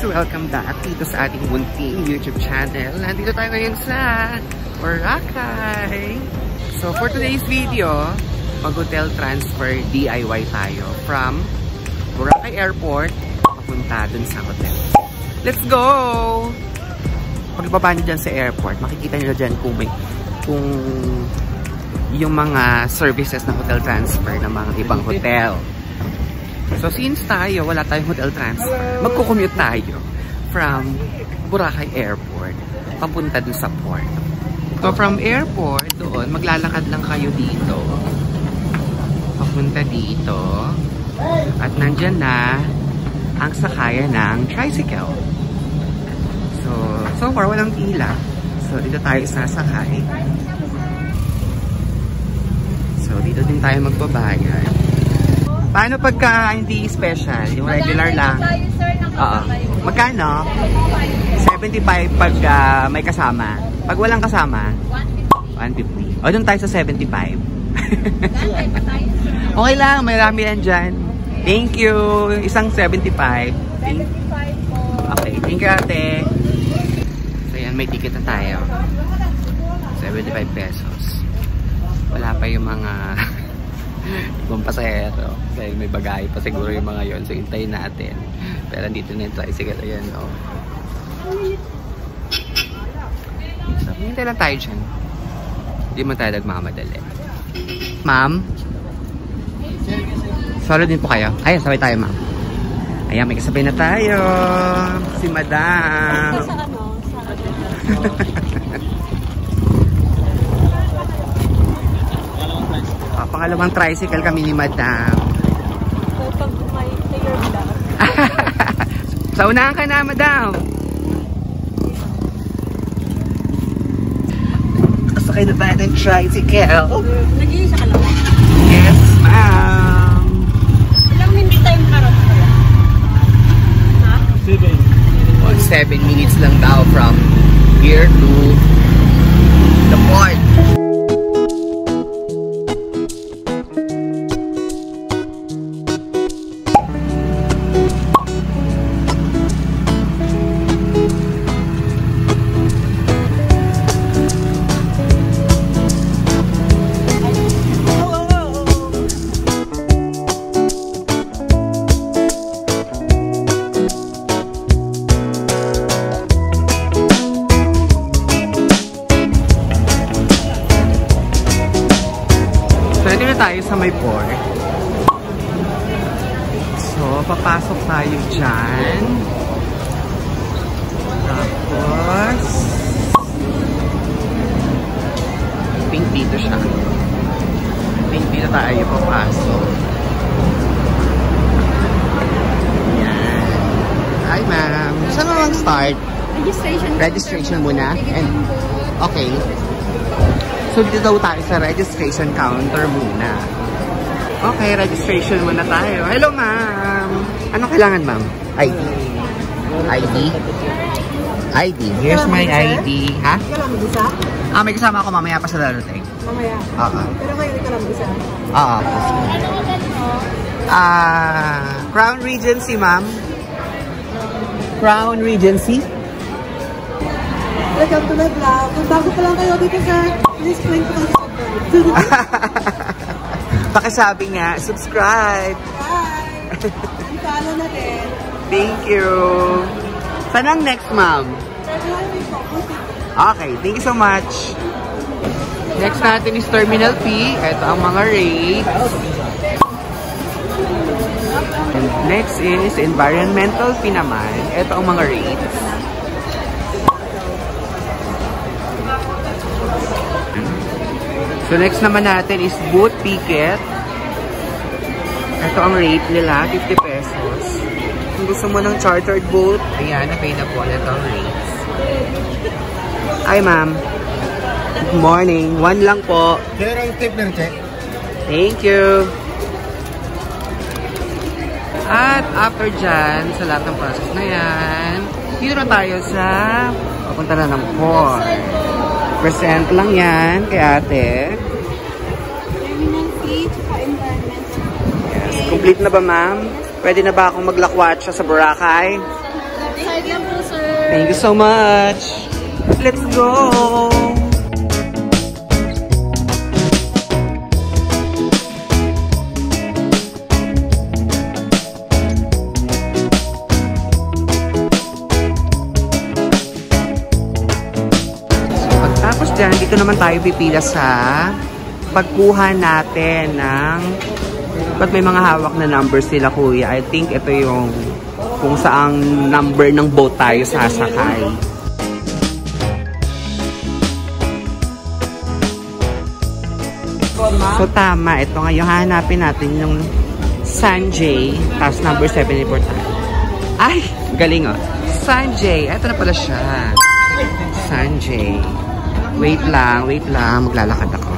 welcome back dito sa ating munting YouTube channel. Nandito tayo ngayon sa Boracay. So for today's video, mag-hotel transfer DIY tayo from Boracay Airport papunta dun sa hotel. Let's go! Pagbaba nyo dyan sa airport, makikita nyo dyan kung yung mga services na hotel transfer ng mga ibang hotel. So since tayo, wala tayong hotel transfer, magkukommute tayo from Boracay Airport papunta dun sa port. So from airport doon, maglalakad lang kayo dito papunta dito at nandyan na ang sakayan ng tricycle. So far walang pila. So dito tayo sasakay. So dito din tayo magbabayad. Paano pagka hindi special? Yung regular lang? Oo. Magkano? 75 pag may kasama. Pag walang kasama? 150. O doon tayo sa 75. Okay lang, may rami yan dyan. Thank you. Isang 75. 75 po. Okay, thank you ate. So yan, may ticket na tayo. 75 pesos. Wala pa yung mga ibang pasahero. Dahil may bagay pa siguro yung mga yon. So hintayin natin. Pero dito na yung tricycle. Ayan o. So hintay lang tayo dyan. Hindi mo tayo nagmamadali. Ma'am? Solo din po kayo? Ayan, sabay tayo ma'am. Ayan, may kasabay na tayo. Si madam. Pangalawang tricycle kami ni madam. Pag may clear lang. Sa unahan ka na, madam. Sakay na ba ng tricycle? Nag-iisa ka lang? Yes, ma'am. Ilang hindi tayo makaroon kaya? Ha? 7 minutes lang daw from here to the port. Tayo sa may port. So, papasok tayo dyan. Tapos pink dito siya. Pink dito tayo papasok. Yan. Hi ma'am. Saan mo mag-start? Registration muna. And, okay. So, dito daw tayo sa registration counter muna. Okay, registration muna tayo. Hello, ma'am. Ano kailangan, ma'am? ID. ID? ID. Here's my ID. Ha? May kasama ako mamaya pa sa darating. Mamaya? Oo. Pero ngayon ikaw lang isa? Oo. Crown Regency, ma'am. Crown Regency? Welcome to my vlog. Kung bago pa lang kayo dito sa please click to subscribe. Pakisabi nga, subscribe. Bye! Follow na din. Thank you. Saan ang next, ma'am? Okay, thank you so much. Next natin is Terminal P. Ito ang mga rates. And next is Environmental P naman. Ito ang mga rates. So next naman natin is boat ticket. Ito ang rate nila, 50 pesos. Kung gusto mo ng chartered boat, ayan, available. Ito ang rates. Hi ma'am. Good morning. 1 lang po. Thank you. At after dyan, sa lahat ng process na yan, dito na tayo sa papunta na ng port. Present lang yan kay ate. Terminal C, tsaka environmental. Yes. Complete na ba, ma'am? Pwede na ba akong maglakwatsa sa Boracay? Outside lang po, sir. Thank you so much. Let's go! Tapos dyan, dito naman tayo pipila sa pagkuha natin ng ba't may mga hawak na numbers sila, kuya. I think ito yung kung saang number ng boat tayo sasakay. So tama, ito ngayon hahanapin natin yung Sanjay, tapos number 74 tayo. Ay, galing oh. Sanjay, ito na pala siya. Sanjay. Wait lang, maglalakad ako.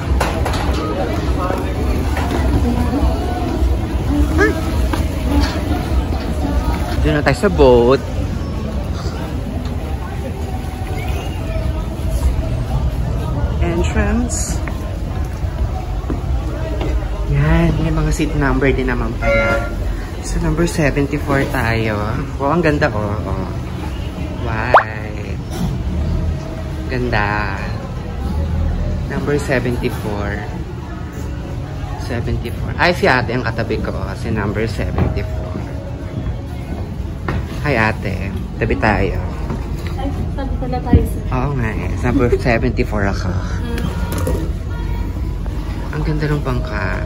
Doon na tayo sa boat. Entrance. Yan, may mga seat number din naman pala. So number 74 tayo. Wow, ang ganda oh. White. Ganda. Number 74. 74. Ay, si ate ang katabi ko kasi number 74. Hi ate. Tabi tayo. Ay, tabi pala tayo, sir. Oo nga eh. Number 74 ako. Ang ganda ng bangka.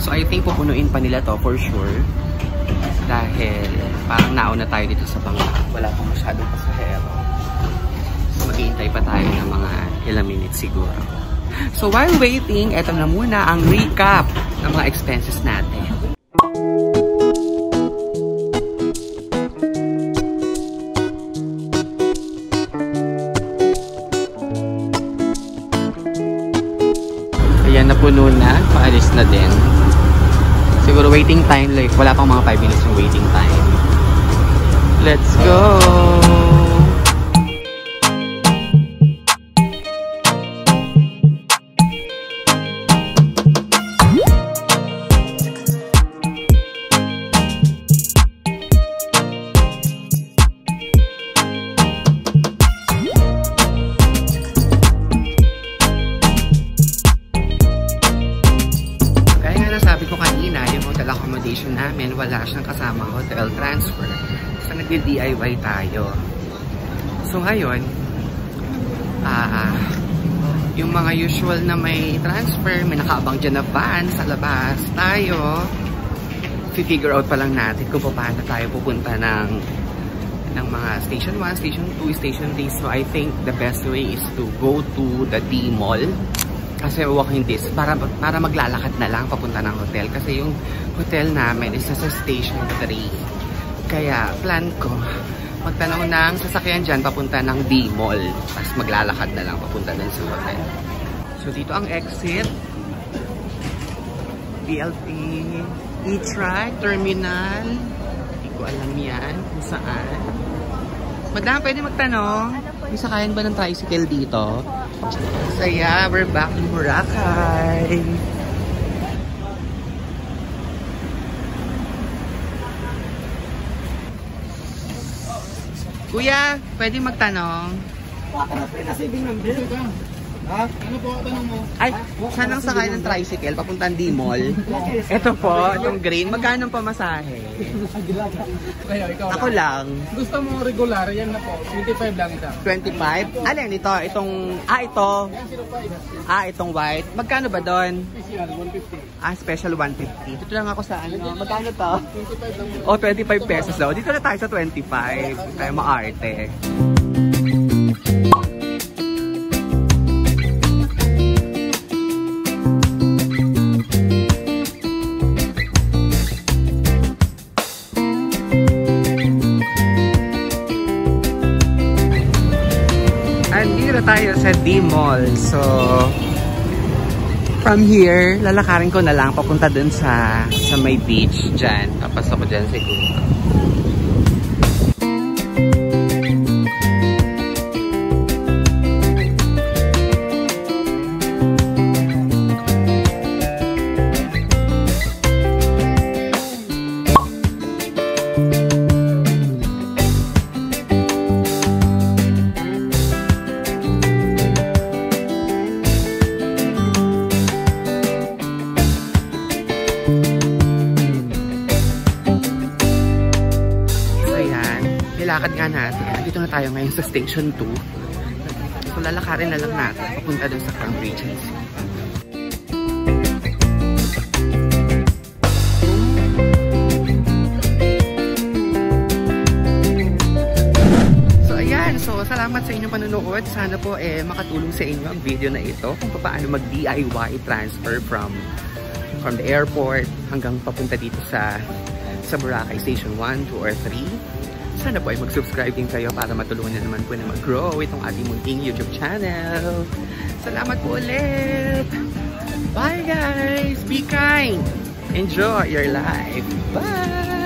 So I think pupunuin pa nila to for sure. Dahil parang nauna tayo dito sa bangka. Wala pang masyadong pasahero. Maghihintay pa tayo ng mga ilang minutes siguro. So while waiting, eto na muna ang recap ng mga expenses natin. Ayan, napuno na. Paalis na din. Siguro waiting time, like wala pang mga 5 minutes yung waiting time. Let's go! Accommodation namin, wala siyang kasamang hotel transfer. So, nag-DIY tayo. So, ngayon, yung mga usual na may transfer, may nakaabang dyan na van sa labas, tayo, figure out pa lang natin kung paano tayo pupunta ng mga Station 1, Station 2, Station 3. So, I think the best way is to go to the D-Mall. Kasi walking distance, para maglalakad na lang papunta ng hotel. Kasi yung hotel namin is sa Station 3. Kaya plan ko, magtanaw ng sasakyan dyan papunta ng D-Mall. Tapos maglalakad na lang papunta dun sa hotel. So dito ang exit. BLT, E-Track, Terminal. Hindi ko alam yan kung saan. Madam, pwede magtanong? May sakayan ba ng tricycle dito? So yeah, we're back in Boracay. Kuya, pwede magtanong? Ha? Ano po ang tanong mo? Ay, saan ang sakay ng tricycle papuntang D-Mall? Ito po, itong green. Magkano ang pamasahe? Kayo, ikaw Ako lang. Gusto mo regular, yan na po. 25 lang ito. 25? Alin ito? Itong, ito. Itong white. Magkano ba doon? Special, 150. Special 150. Dito lang ako sa ano. Magkano to? 25 lang. 25 pesos daw. Dito na tayo sa 25. Tayo maarte. Tayo sa D-Mall. So, from here, lalakarin ko na lang papunta dun sa may beach dyan. Papasok ko dyan siguro. lakad nga natin. Dito na tayo ngayon sa Station 2. So lalakarin na lang natin papunta doon sa Crown Regency. So, salamat sa inyong panonood. Sana po makatulong sa inyo ang video na ito kung paano mag-DIY transfer from the airport hanggang papunta dito sa Boracay Station 1, 2, or 3. Sana po ay mag-subscribe din kayo para matulungan na naman po na mag-grow itong ating munting YouTube channel. Salamat po ulit! Bye guys! Be kind! Enjoy your life! Bye!